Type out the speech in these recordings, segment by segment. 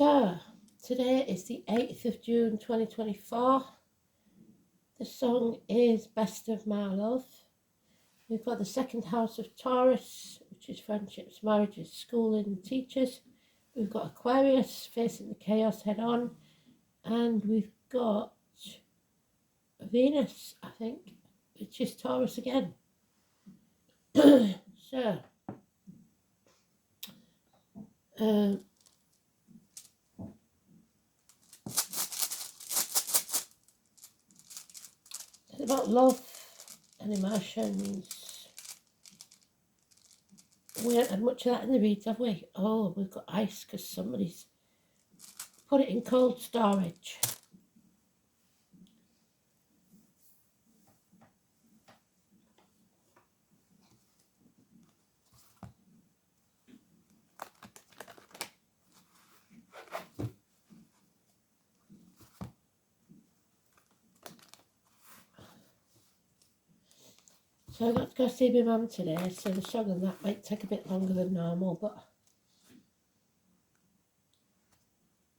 So, today is the 8th of June 2024. The song is Best of My Love. We've got the second house of Taurus, which is friendships, marriages, schooling and teachers. We've got Aquarius facing the chaos head on. And we've got Venus, I think, which is Taurus again. So, it's about love and emotions. We haven't had much of that in the reads, have we? Oh, we've got ice because somebody's put it in cold storage. So I got to go see my mum today, so the song on that might take a bit longer than normal, but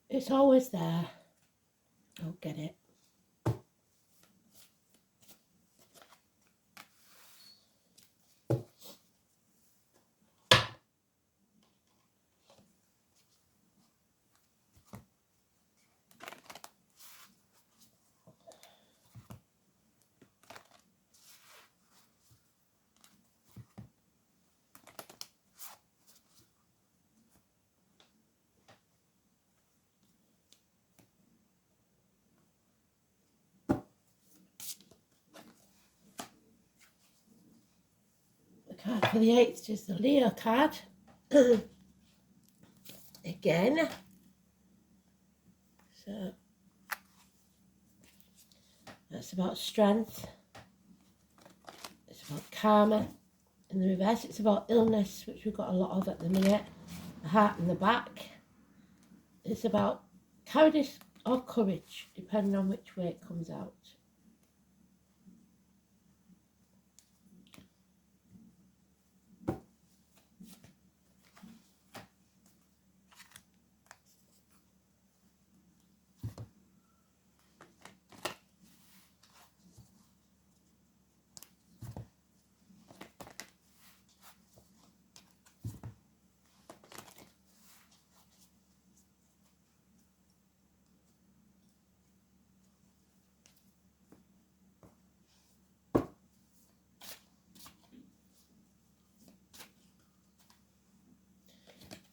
it's always there. I'll get it. The card for the 8th is the Leo card. Again. So that's about strength. It's about karma. In the reverse, it's about illness, which we've got a lot of at the minute. The heart and the back. It's about cowardice or courage, depending on which way it comes out.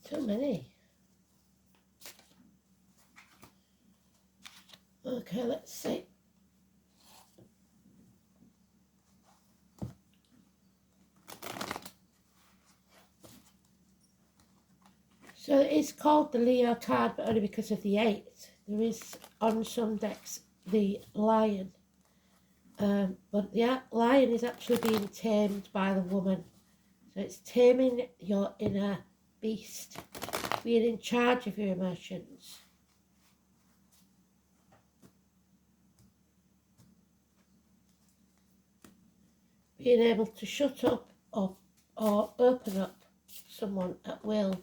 Too many. Okay, let's see. So it's called the Leo card, but only because of the 8th. There is on some decks the lion. But the lion is actually being tamed by the woman. So it's taming your inner beast, being in charge of your emotions. Being able to shut up or open up someone at will.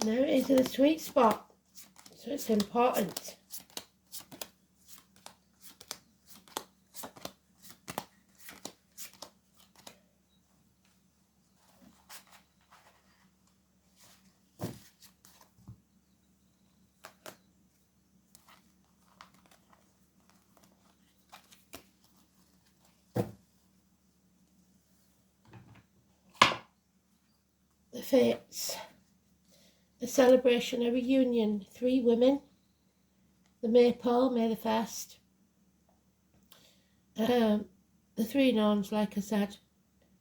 Now it is in the sweet spot, so it's important. Fates. A celebration, a reunion. 3 women. The maypole, May the 1st. The 3 gnomes, like I said.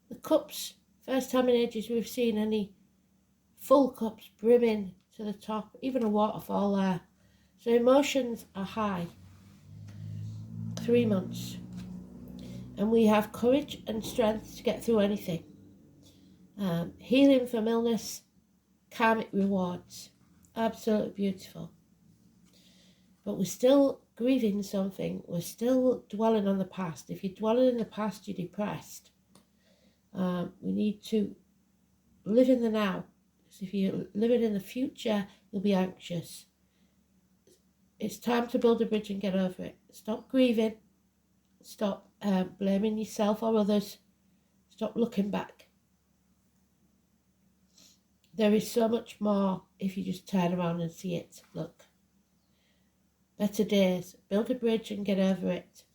The cups. First time in ages we've seen any full cups brimming to the top. Even a waterfall there. So emotions are high. 3 months. And we have courage and strength to get through anything. Healing from illness, karmic rewards. Absolutely beautiful. But we're still grieving something. We're still dwelling on the past. If you're dwelling in the past, you're depressed. We need to live in the now. Because if you're living in the future, you'll be anxious. It's time to build a bridge and get over it. Stop grieving. Stop blaming yourself or others. Stop looking back. There is so much more if you just turn around and see it. Look. Better days. Build a bridge and get over it.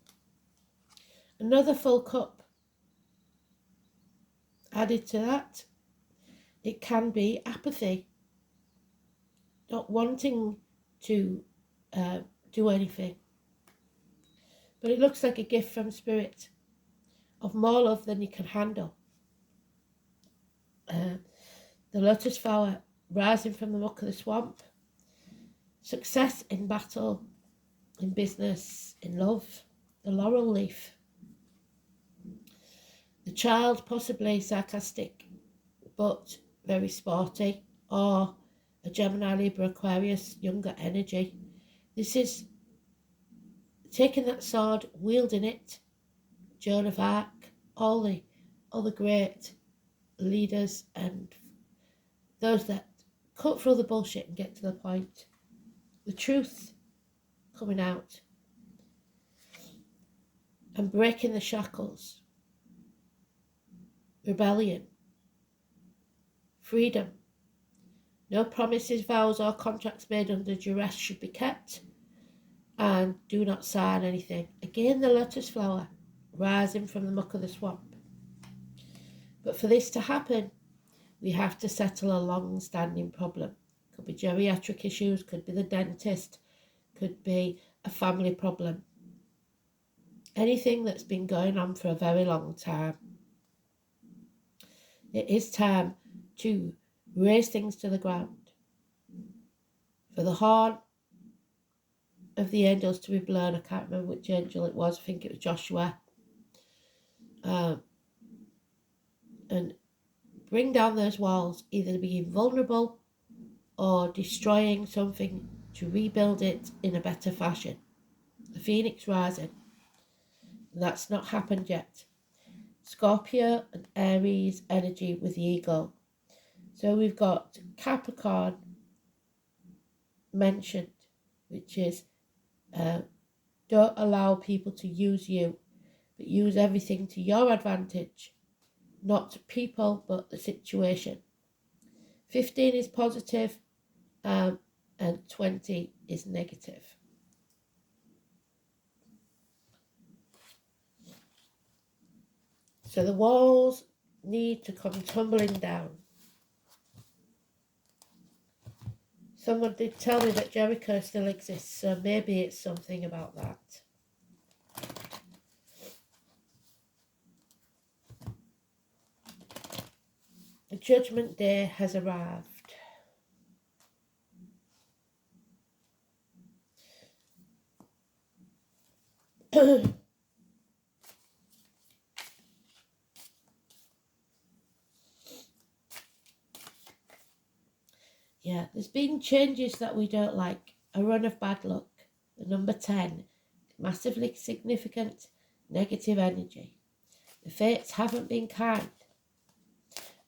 Another full cup. Added to that, it can be apathy. Not wanting to do anything. But it looks like a gift from Spirit of more love than you can handle. The lotus flower rising from the muck of the swamp. Success in battle, in business, in love. The laurel leaf. The child possibly sarcastic, but very sporty. Or a Gemini, Libra, Aquarius, younger energy. This is taking that sword, wielding it. Joan of Arc, all the great leaders and those that cut through the bullshit and get to the point. The truth coming out and breaking the shackles. Rebellion. Freedom. No promises, vows or contracts made under duress should be kept, and do not sign anything. Again, the lotus flower rising from the muck of the swamp. But for this to happen, we have to settle a long-standing problem. Could be geriatric issues, could be the dentist, could be a family problem. Anything that's been going on for a very long time. It is time to raise things to the ground. For the horn of the angels to be blown. I can't remember which angel it was. I think it was Joshua. And bring down those walls, either being vulnerable or destroying something to rebuild it in a better fashion. The phoenix rising. That's not happened yet. Scorpio and Aries energy with the ego. So we've got Capricorn mentioned, which is don't allow people to use you, but use everything to your advantage. Not people, but the situation. 15 is positive, and 20 is negative. So the walls need to come tumbling down. Someone did tell me that Jericho still exists, so maybe it's something about that. The judgment day has arrived. Yeah, there's been changes that we don't like. A run of bad luck. The number 10, massively significant negative energy. The fates haven't been kind.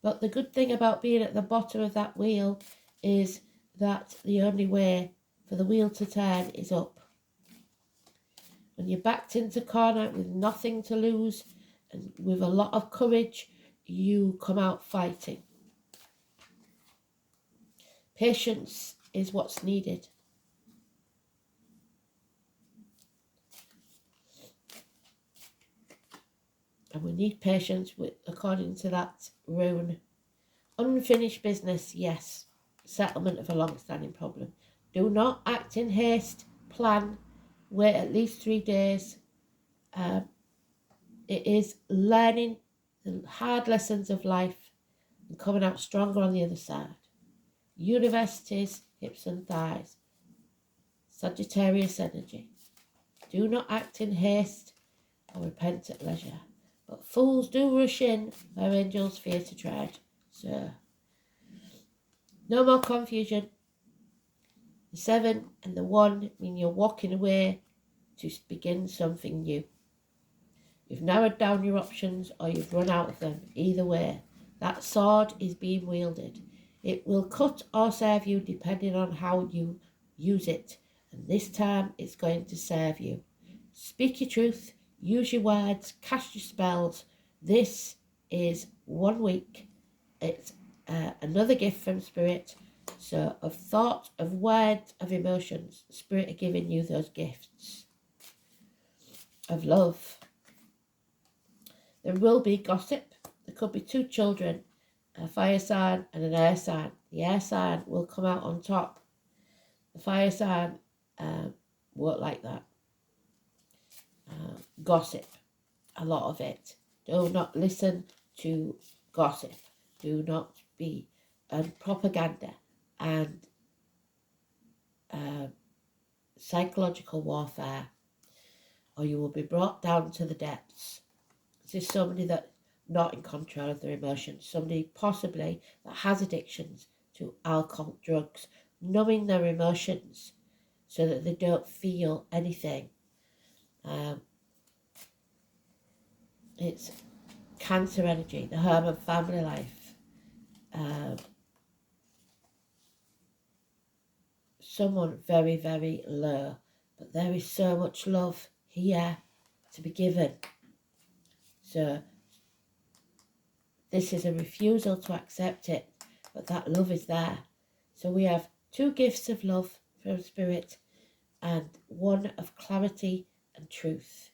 But the good thing about being at the bottom of that wheel is that the only way for the wheel to turn is up. When you're backed into corner with nothing to lose and with a lot of courage, you come out fighting. Patience is what's needed. And we need patience with, according to that rune. Unfinished business, yes. Settlement of a long-standing problem. Do not act in haste. Plan. Wait at least 3 days. It is learning the hard lessons of life and coming out stronger on the other side. Universities, hips and thighs. Sagittarius energy. Do not act in haste or repent at leisure. But fools do rush in where angels fear to tread. So, no more confusion. The 7 and the 1 mean you're walking away to begin something new. You've narrowed down your options or you've run out of them. Either way, that sword is being wielded. It will cut or serve you depending on how you use it. And this time it's going to serve you. Speak your truth, use your words, cast your spells. This is 1 week. It's another gift from Spirit. So of thought, of words, of emotions, Spirit are giving you those gifts of love. There will be gossip. There could be 2 children, a fire sign and an air sign. The air sign will come out on top. The fire sign won't like that. Gossip, a lot of it. Do not listen to gossip. Do not be propaganda and psychological warfare, or you will be brought down to the depths. This is somebody that's not in control of their emotions, somebody possibly that has addictions to alcohol, drugs, numbing their emotions so that they don't feel anything. It's Cancer energy, the home and family life. Someone very, very low, but there is so much love here to be given. So this is a refusal to accept it, but that love is there. So we have 2 gifts of love from Spirit and 1 of clarity and truth.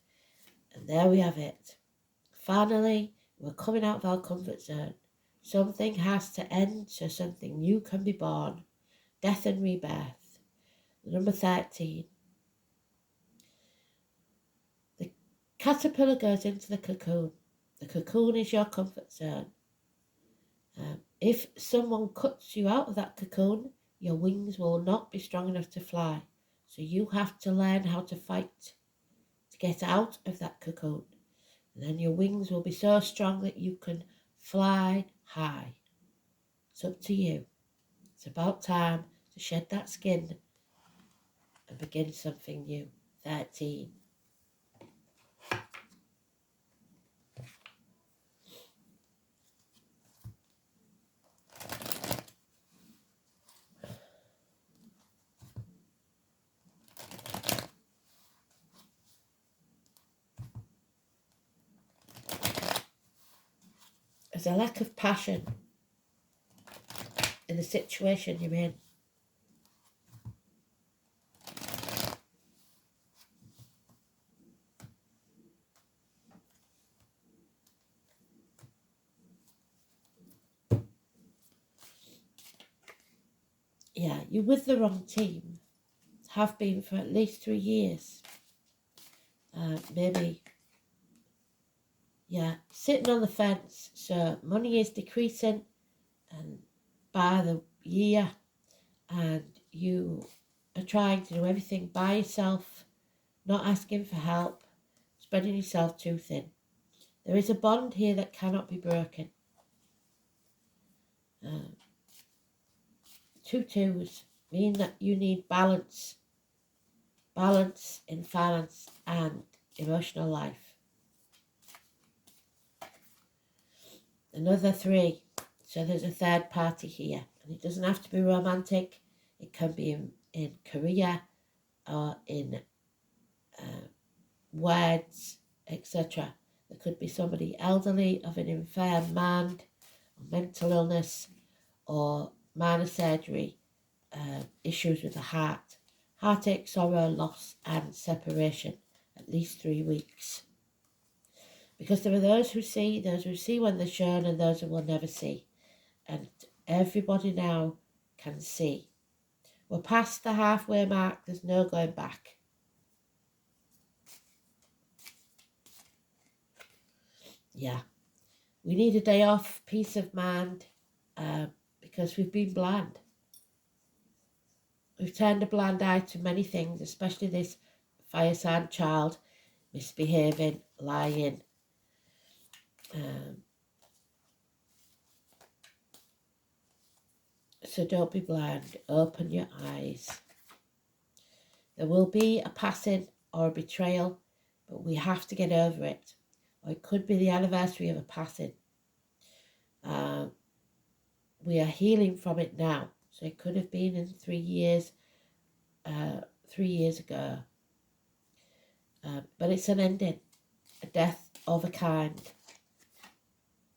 And there we have it. Finally, we're coming out of our comfort zone. Something has to end so something new can be born. Death and rebirth. Number 13. The caterpillar goes into the cocoon. The cocoon is your comfort zone. If someone cuts you out of that cocoon, your wings will not be strong enough to fly. So you have to learn how to fight to get out of that cocoon. And then your wings will be so strong that you can fly high. It's up to you. It's about time to shed that skin and begin something new. 13. There's a lack of passion in the situation you're in. Yeah, you're with the wrong team. Have been for at least 3 years. Maybe, yeah, sitting on the fence. So money is decreasing and by the year, and you are trying to do everything by yourself, not asking for help, spreading yourself too thin. There is a bond here that cannot be broken. 2 twos mean that you need balance in finance and emotional life. Another 3, so there's a third party here, and it doesn't have to be romantic. It can be in career or in words, etc. There could be somebody elderly, of an infirm mind, or mental illness, or minor surgery, issues with the heart, heartache, sorrow, loss and separation, at least 3 weeks. Because there are those who see when they're shown and those who will never see. and everybody now can see. We're past the halfway mark, there's no going back. Yeah, we need a day off, peace of mind, because we've been bland. We've turned a blind eye to many things, especially this fire sign child misbehaving, lying. So don't be blind, open your eyes. There will be a passing or a betrayal, but we have to get over it. Or it could be the anniversary of a passing. We are healing from it now. So it could have been in 3 years, 3 years ago. But it's an ending, a death of a kind.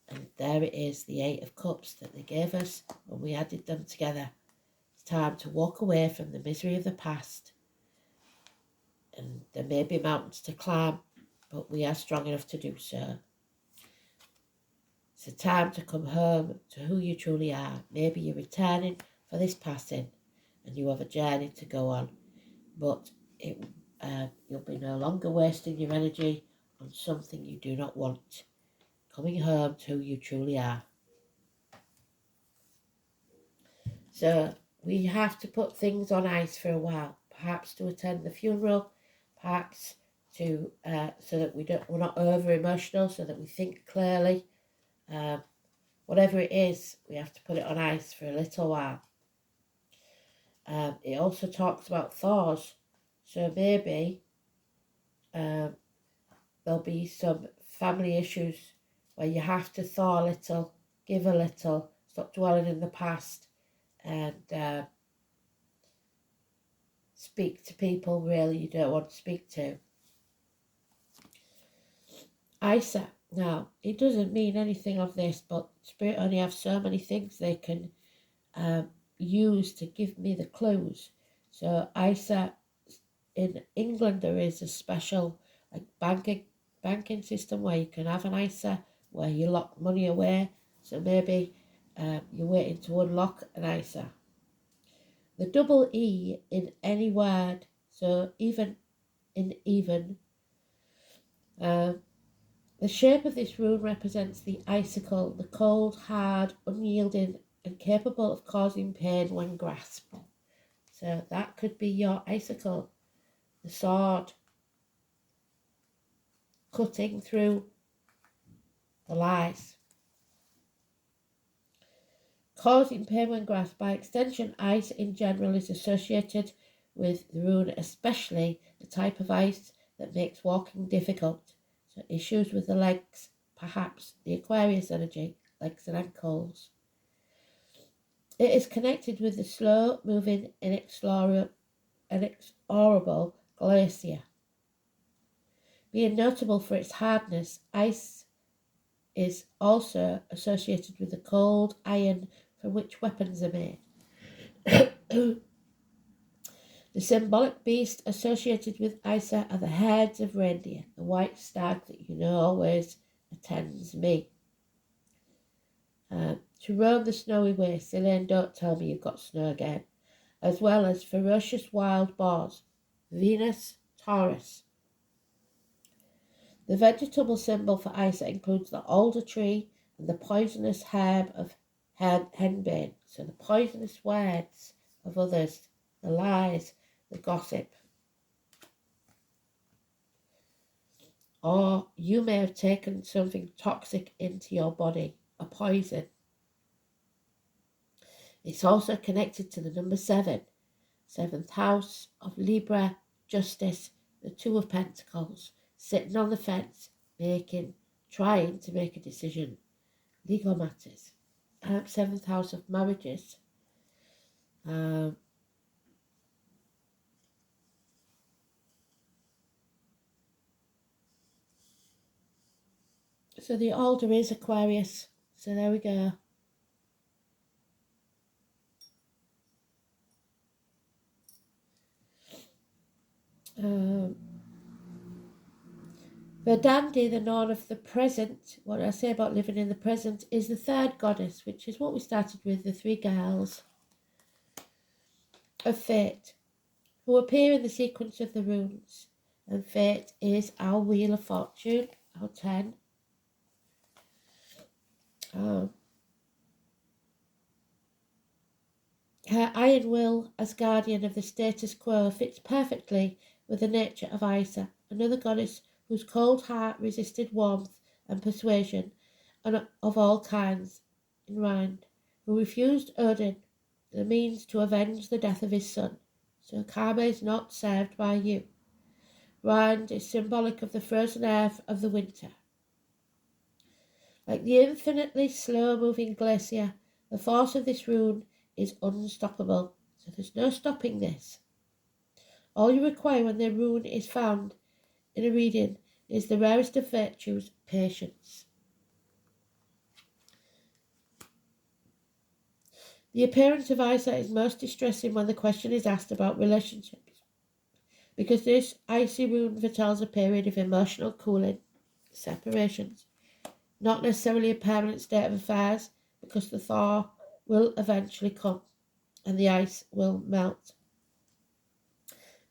And there it is, the 8 of Cups that they gave us when we added them together. It's time to walk away from the misery of the past. And there may be mountains to climb, but we are strong enough to do so. It's a time to come home to who you truly are. Maybe you're returning for this passing and you have a journey to go on, but you'll be no longer wasting your energy on something you do not want. Coming home to who you truly are. So we have to put things on ice for a while, perhaps to attend the funeral, perhaps to so that we're not over emotional, so that we think clearly. Whatever it is, we have to put it on ice for a little while. It also talks about thaws, so maybe there'll be some family issues where you have to thaw a little, give a little, stop dwelling in the past, and speak to people really you don't want to speak to. Isa. Now, it doesn't mean anything of this, but Spirit only have so many things they can use to give me the clues. So Isa, in England there is a special banking system where you can have an ISA where you lock money away. So maybe you're waiting to unlock an ISA. The double E in any word, so even in even, the shape of this rune represents the icicle, the cold, hard, unyielding, and capable of causing pain when grasped. So that could be your icicle, the sword, cutting through the lies. Causing pain when grasped. By extension, ice in general is associated with the rune, especially the type of ice that makes walking difficult. So issues with the legs, perhaps the Aquarius energy, legs and ankles. It is connected with the slow-moving, inexorable glacier. Being notable for its hardness, ice is also associated with the cold iron from which weapons are made. The symbolic beast associated with Isa are the herds of reindeer, the white stag that you know always attends me. To roam the snowy wastes, Elaine, don't tell me you've got snow again, as well as ferocious wild boars, Venus, Taurus. The vegetable symbol for Isa includes the alder tree and the poisonous herb of henbane. So the poisonous words of others, the lies, the gossip. Or you may have taken something toxic into your body, a poison. It's also connected to the number 7, 7th house of Libra, justice, the 2 of Pentacles, sitting on the fence, trying to make a decision, legal matters. 7th house of marriages. So the alder is Aquarius. So there we go. Verdandi, the known of the present, what I say about living in the present, is the third goddess, which is what we started with, the three girls of fate, who appear in the sequence of the runes. And fate is our wheel of fortune, our 10. Her iron will as guardian of the status quo fits perfectly with the nature of Isa, another goddess whose cold heart resisted warmth and persuasion and of all kinds in Rind, who refused Odin the means to avenge the death of his son. So karma is not served by you. Rind is symbolic of the frozen air of the winter. Like the infinitely slow-moving glacier, the force of this rune is unstoppable, so there's no stopping this. All you require when the rune is found in a reading is the rarest of virtues, patience. The appearance of Isa is most distressing when the question is asked about relationships, because this icy rune foretells a period of emotional cooling, separations, not necessarily a permanent state of affairs, because the thaw will eventually come and the ice will melt.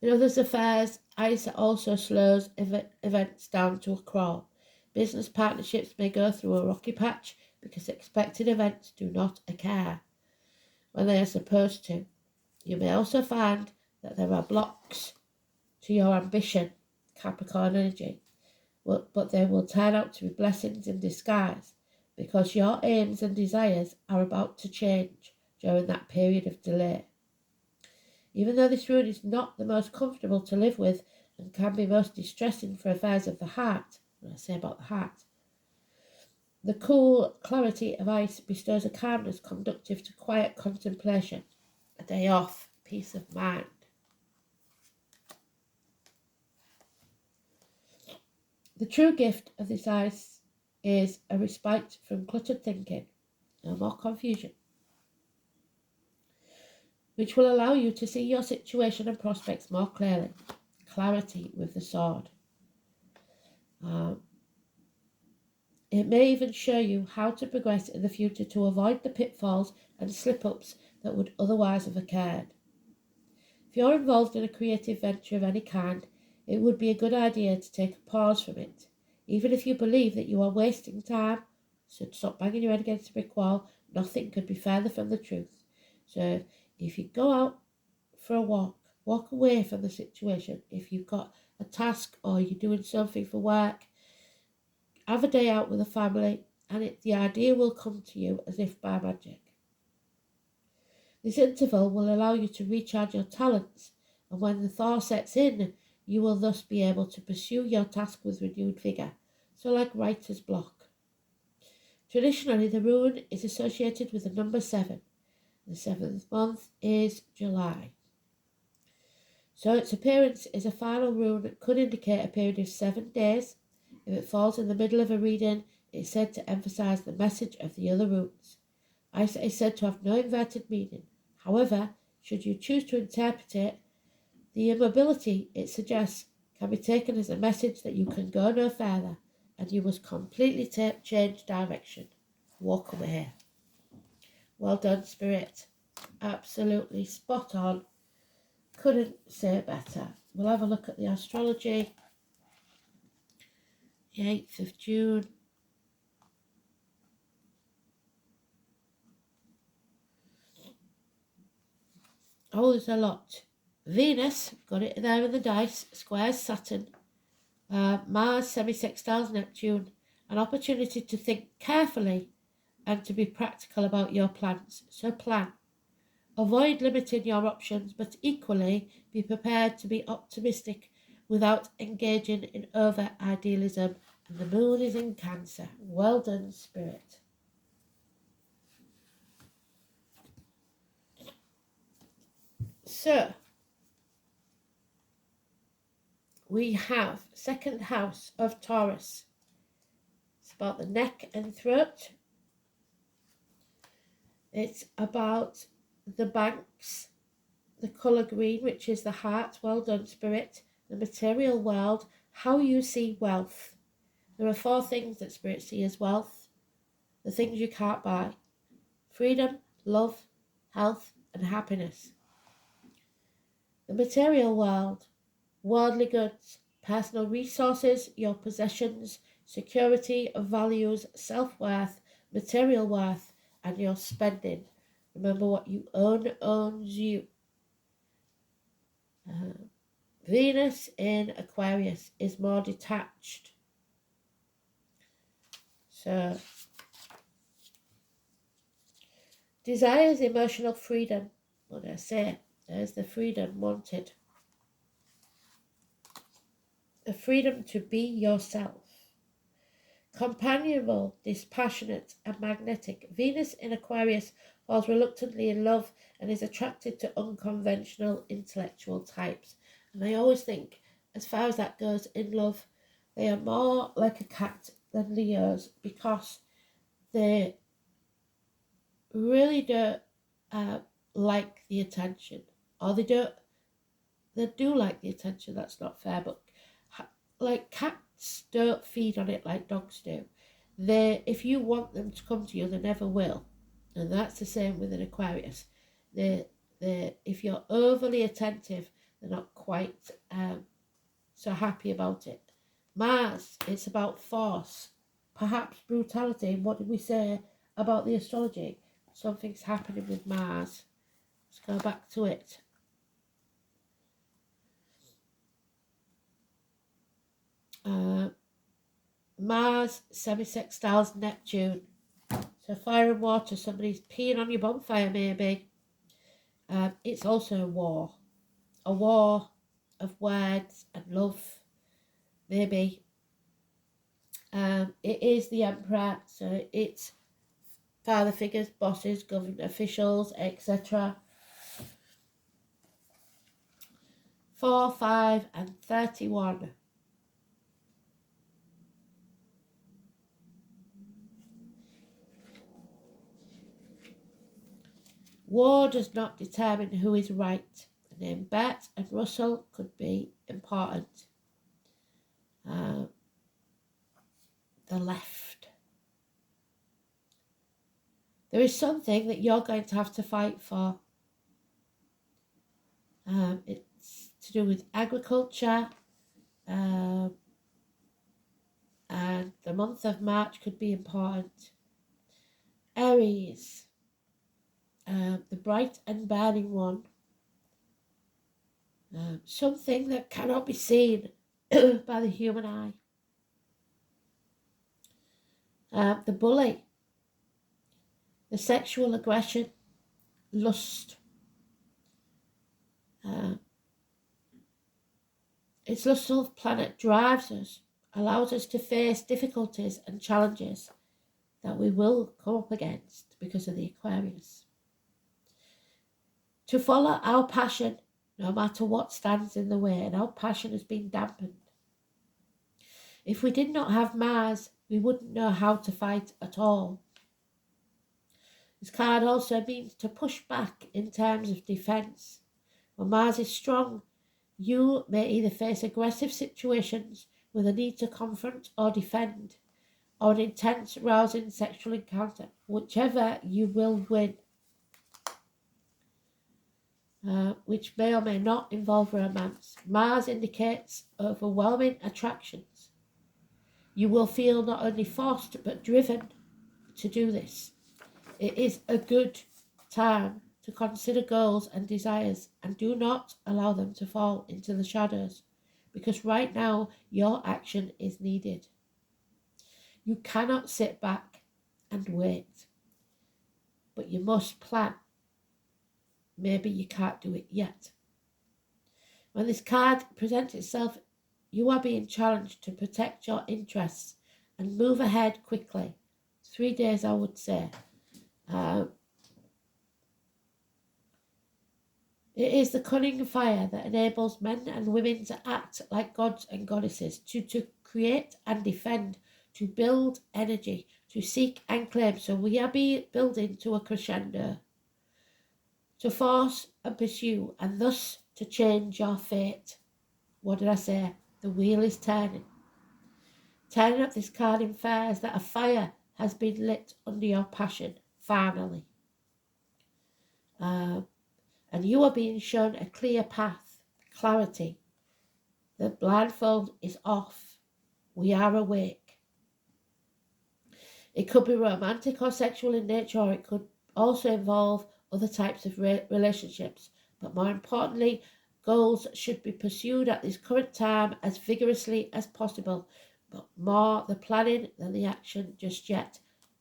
In others' affairs, ice also slows events down to a crawl. Business partnerships may go through a rocky patch because expected events do not occur when they are supposed to. You may also find that there are blocks to your ambition, Capricorn energy, but they will turn out to be blessings in disguise because your aims and desires are about to change during that period of delay. Even though this rune is not the most comfortable to live with and can be most distressing for affairs of the heart, when I say about the heart, the cool clarity of ice bestows a calmness conducive to quiet contemplation, a day off, peace of mind. The true gift of this ice is a respite from cluttered thinking, no more confusion, which will allow you to see your situation and prospects more clearly. Clarity with the sword. It may even show you how to progress in the future to avoid the pitfalls and slip-ups that would otherwise have occurred. If you're involved in a creative venture of any kind, it would be a good idea to take a pause from it. Even if you believe that you are wasting time, so stop banging your head against a brick wall. Nothing could be further from the truth. So if you go out for a walk away from the situation. If you've got a task or you're doing something for work, have a day out with a family, and the idea will come to you as if by magic. This interval will allow you to recharge your talents, and when the thaw sets in, you will thus be able to pursue your task with renewed vigour, so like writer's block. Traditionally, the rune is associated with the number 7. The 7th month is July. So its appearance is a final rune that could indicate a period of 7 days. If it falls in the middle of a reading, it is said to emphasise the message of the other runes. Isa is said to have no inverted meaning. However, should you choose to interpret it, the immobility it suggests can be taken as a message that you can go no further and you must completely change direction. Walk away. Well done, Spirit. Absolutely spot on. Couldn't say it better. We'll have a look at the astrology. The 8th of June. Oh, there's a lot. Venus, got it there in the dice, squares Saturn. Mars semi-sextiles Neptune. An opportunity to think carefully and to be practical about your plans. So plan. Avoid limiting your options, but equally be prepared to be optimistic without engaging in over-idealism. And the moon is in Cancer. Well done, Spirit. So, we have second house of Taurus. It's about the neck and throat. It's about the banks, the colour green, which is the heart. Well done, Spirit. The material world, how you see wealth. There are 4 things that Spirit see as wealth, the things you can't buy: freedom, love, health, and happiness. The material world, worldly goods, personal resources, your possessions, security, values, self-worth, material worth, and your spending. Remember, what you own owns you. Venus in Aquarius is more detached. So, desires emotional freedom. What did I say? There's the freedom wanted. The freedom to be yourself. Companionable, dispassionate, and magnetic. Venus in Aquarius falls reluctantly in love and is attracted to unconventional intellectual types. And I always think, as far as that goes in love, they are more like a cat than Leos, because they really don't like the attention, or they do like the attention. That's not fair, but like cats don't feed on it like dogs do. If you want them to come to you, they never will, and that's the same with an Aquarius. If you're overly attentive, they're not quite so happy about it. Mars, it's about force, perhaps brutality. What did we say about the astrology? Something's happening with Mars. Let's go back to it. Mars semi-sextiles Neptune. So fire and water, somebody's peeing on your bonfire maybe. It's also a war of words and love, maybe. It is the Emperor, so it's father figures, bosses, government officials, etc. 4, 5, and 31. War does not determine who is right. The name Bert and Russell could be important. The left. There is something that you're going to have to fight for. It's to do with agriculture, and the month of March could be important. Aries, the bright and burning one. Something that cannot be seen by the human eye. The bully, the sexual aggression, lust. Its lustful planet drives us, allows us to face difficulties and challenges that we will come up against because of the Aquarius. To follow our passion, no matter what stands in the way, and our passion has been dampened. If we did not have Mars, we wouldn't know how to fight at all. This card also means to push back in terms of defence. When Mars is strong, you may either face aggressive situations with a need to confront or defend, or an intense, rousing sexual encounter. Whichever, you will win. Which may or may not involve romance. Mars indicates overwhelming attractions. You will feel not only forced but driven to do this. It is a good time to consider goals and desires, and do not allow them to fall into the shadows, because right now your action is needed. You cannot sit back and wait, but you must plan. Maybe you can't do it yet. When this card presents itself, you are being challenged to protect your interests and move ahead quickly. 3 days, I would say. It is the cunning fire that enables men and women to act like gods and goddesses, to create and defend, to build energy, to seek and claim. So we are building to a crescendo, to force and pursue, and thus to change your fate. What did I say? The wheel is turning. Turning up this card infers that a fire has been lit under your passion, finally. And you are being shown a clear path, clarity. The blindfold is off. We are awake. It could be romantic or sexual in nature, or it could also involve other types of relationships. But more importantly, goals should be pursued at this current time as vigorously as possible, but more the planning than the action just yet.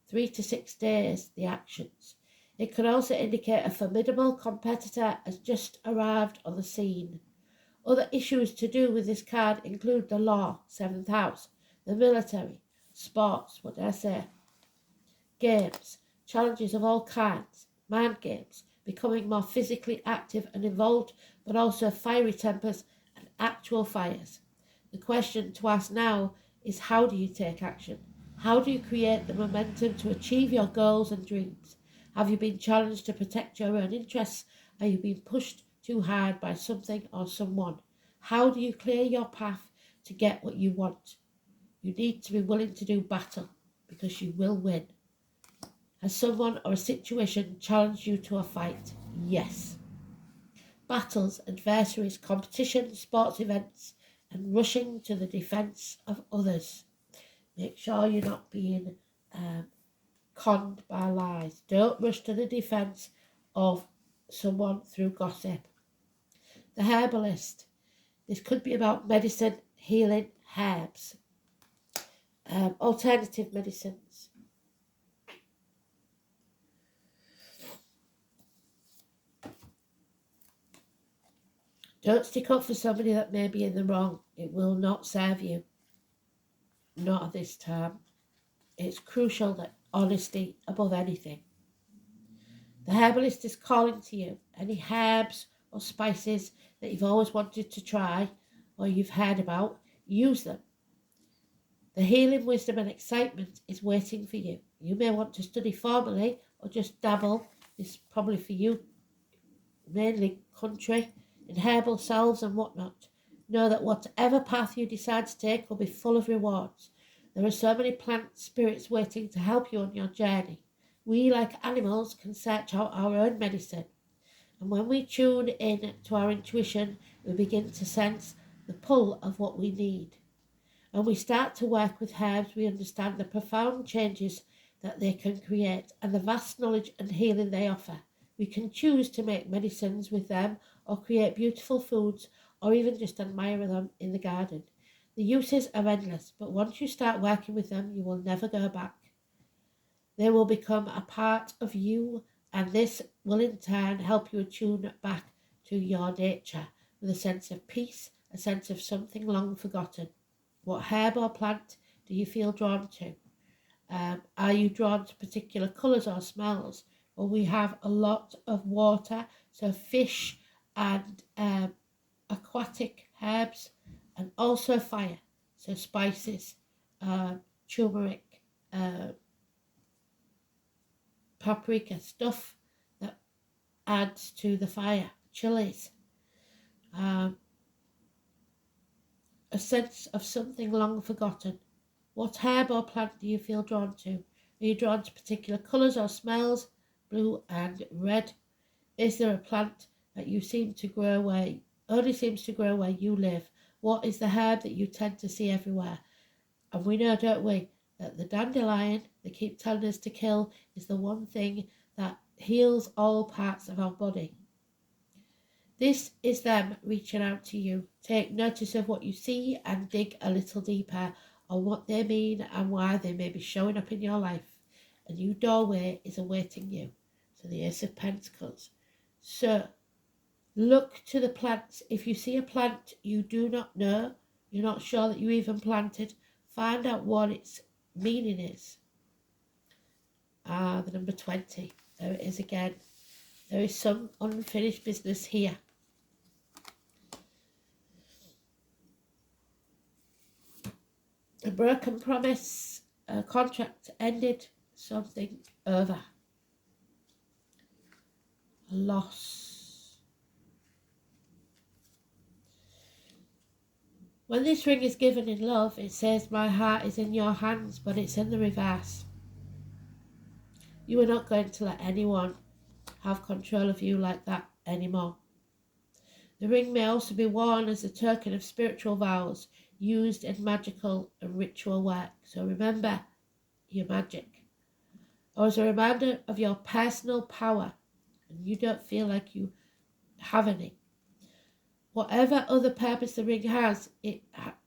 3 to 6 days, the actions. It could also indicate a formidable competitor has just arrived on the scene. Other issues to do with this card include the law, 7th house, the military, sports, what did I say? Games, challenges of all kinds, mind games, becoming more physically active and involved, but also fiery tempers and actual fires. The question to ask now is, how do you take action? How do you create the momentum to achieve your goals and dreams? Have you been challenged to protect your own interests? Are you being pushed too hard by something or someone? How do you clear your path to get what you want? You need to be willing to do battle, because you will win. Has someone or a situation challenged you to a fight? Yes. Battles, adversaries, competitions, sports events, and rushing to the defence of others. Make sure you're not being conned by lies. Don't rush to the defence of someone through gossip. The herbalist. This could be about medicine, healing, herbs, alternative medicines. Don't stick up for somebody that may be in the wrong. It will not serve you. Not at this time. It's crucial that honesty above anything. The herbalist is calling to you. Any herbs or spices that you've always wanted to try or you've heard about, use them. The healing, wisdom and excitement is waiting for you. You may want to study formally or just dabble. This is probably for you, mainly country, in herbal salves and whatnot. Know that whatever path you decide to take will be full of rewards. There are so many plant spirits waiting to help you on your journey. We, like animals, can search out our own medicine. And when we tune in to our intuition, we begin to sense the pull of what we need. When we start to work with herbs, we understand the profound changes that they can create and the vast knowledge and healing they offer. We can choose to make medicines with them or create beautiful foods or even just admire them in the garden. The uses are endless, but once you start working with them, you will never go back. They will become a part of you, and this will in turn help you attune back to your nature with a sense of peace, a sense of something long forgotten. What herb or plant do you feel drawn to? Are you drawn to particular colours or smells? Well, we have a lot of water, so fish and aquatic herbs, and also fire, so spices, turmeric, paprika, stuff that adds to the fire, chilies. A sense of something long forgotten. What herb or plant do you feel drawn to? Are you drawn to particular colours or smells? Blue and red. Is there a plant that you seem to grow only seems to grow where you live? What is the herb that you tend to see everywhere? And we know, don't we, that the dandelion they keep telling us to kill is the one thing that heals all parts of our body. This is them reaching out to you. Take notice of what you see and dig a little deeper on what they mean and why they may be showing up in your life. A new doorway is awaiting you. So the Ace of Pentacles. So look to the plants. If you see a plant you do not know, you're not sure that you even planted, find out what its meaning is. The number 20. There it is again. There is some unfinished business here. A broken promise, a contract ended, something over. A loss. When this ring is given in love, it says, my heart is in your hands, but it's in the reverse. You are not going to let anyone have control of you like that anymore. The ring may also be worn as a token of spiritual vows used in magical and ritual work. So remember your magic. Or as a reminder of your personal power, and you don't feel like you have any. Whatever other purpose the ring has, it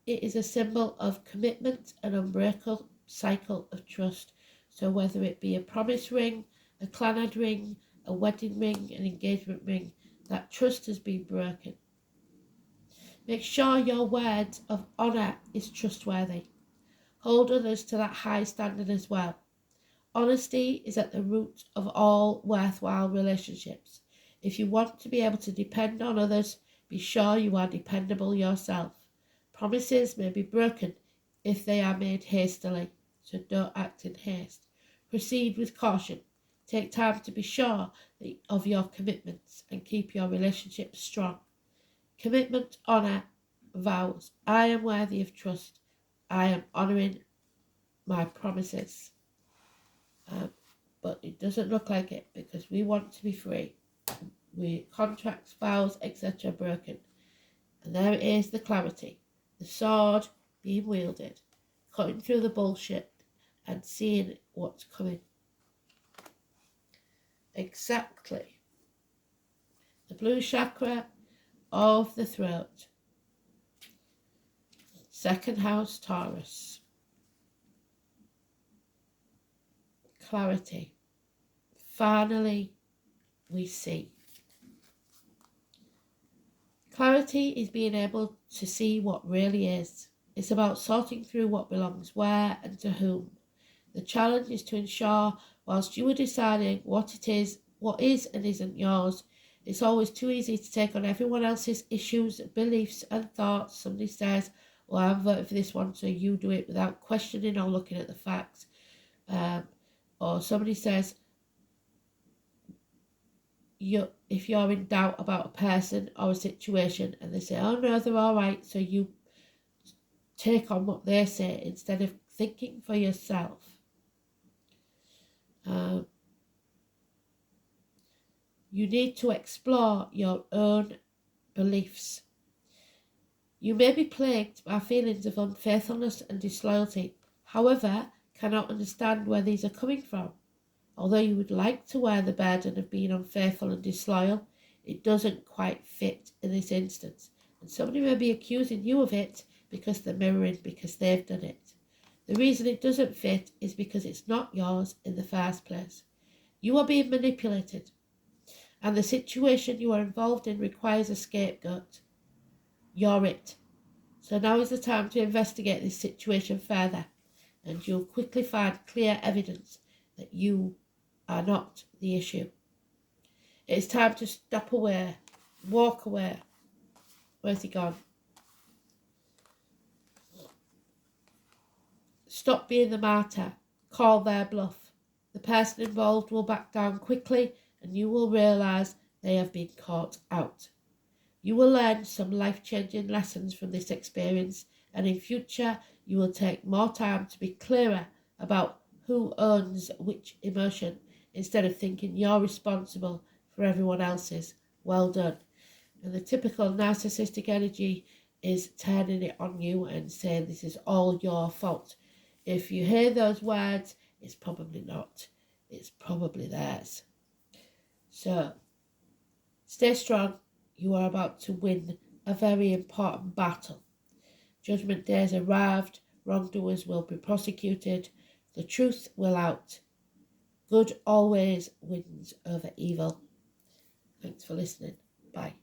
is a symbol of commitment, an unbreakable cycle of trust. So whether it be a promise ring, a clannad ring, a wedding ring, an engagement ring, that trust has been broken. Make sure your word of honour is trustworthy. Hold others to that high standard as well. Honesty is at the root of all worthwhile relationships. If you want to be able to depend on others, be sure you are dependable yourself. Promises may be broken if they are made hastily, so don't act in haste. Proceed with caution. Take time to be sure of your commitments and keep your relationships strong. Commitment, honour, vows. I am worthy of trust. I am honouring my promises. But it doesn't look like it because we want to be free. Contracts, vows, etc. broken. And there it is, the clarity. The sword being wielded, cutting through the bullshit and seeing what's coming. Exactly. The blue chakra of the throat. Second house, Taurus. Clarity. Finally, we see. Clarity is being able to see what really is. It's about sorting through what belongs where and to whom. The challenge is to ensure, whilst you are deciding what is and isn't yours, it's always too easy to take on everyone else's issues, beliefs and thoughts. Somebody says, well, I'm voting for this one, so you do it without questioning or looking at the facts. Or somebody says, if you're in doubt about a person or a situation and they say, oh no, they're all right, so you take on what they say instead of thinking for yourself. You need to explore your own beliefs. You may be plagued by feelings of unfaithfulness and disloyalty, however, cannot understand where these are coming from. Although you would like to wear the burden of being unfaithful and disloyal, it doesn't quite fit in this instance. And somebody may be accusing you of it because they're mirroring, because they've done it. The reason it doesn't fit is because it's not yours in the first place. You are being manipulated, and the situation you are involved in requires a scapegoat. You're it. So now is the time to investigate this situation further, and you'll quickly find clear evidence that you are not the issue. It's time to stop away, walk away. Where's he gone? Stop being the martyr. Call their bluff. The person involved will back down quickly and you will realise they have been caught out. You will learn some life-changing lessons from this experience, and in future you will take more time to be clearer about who owns which emotion instead of thinking you're responsible for everyone else's. Well done. And the typical narcissistic energy is turning it on you and saying this is all your fault. If you hear those words, it's probably not. It's probably theirs. So, stay strong. You are about to win a very important battle. Judgment Day has arrived. Wrongdoers will be prosecuted. The truth will out. Good always wins over evil. Thanks for listening. Bye.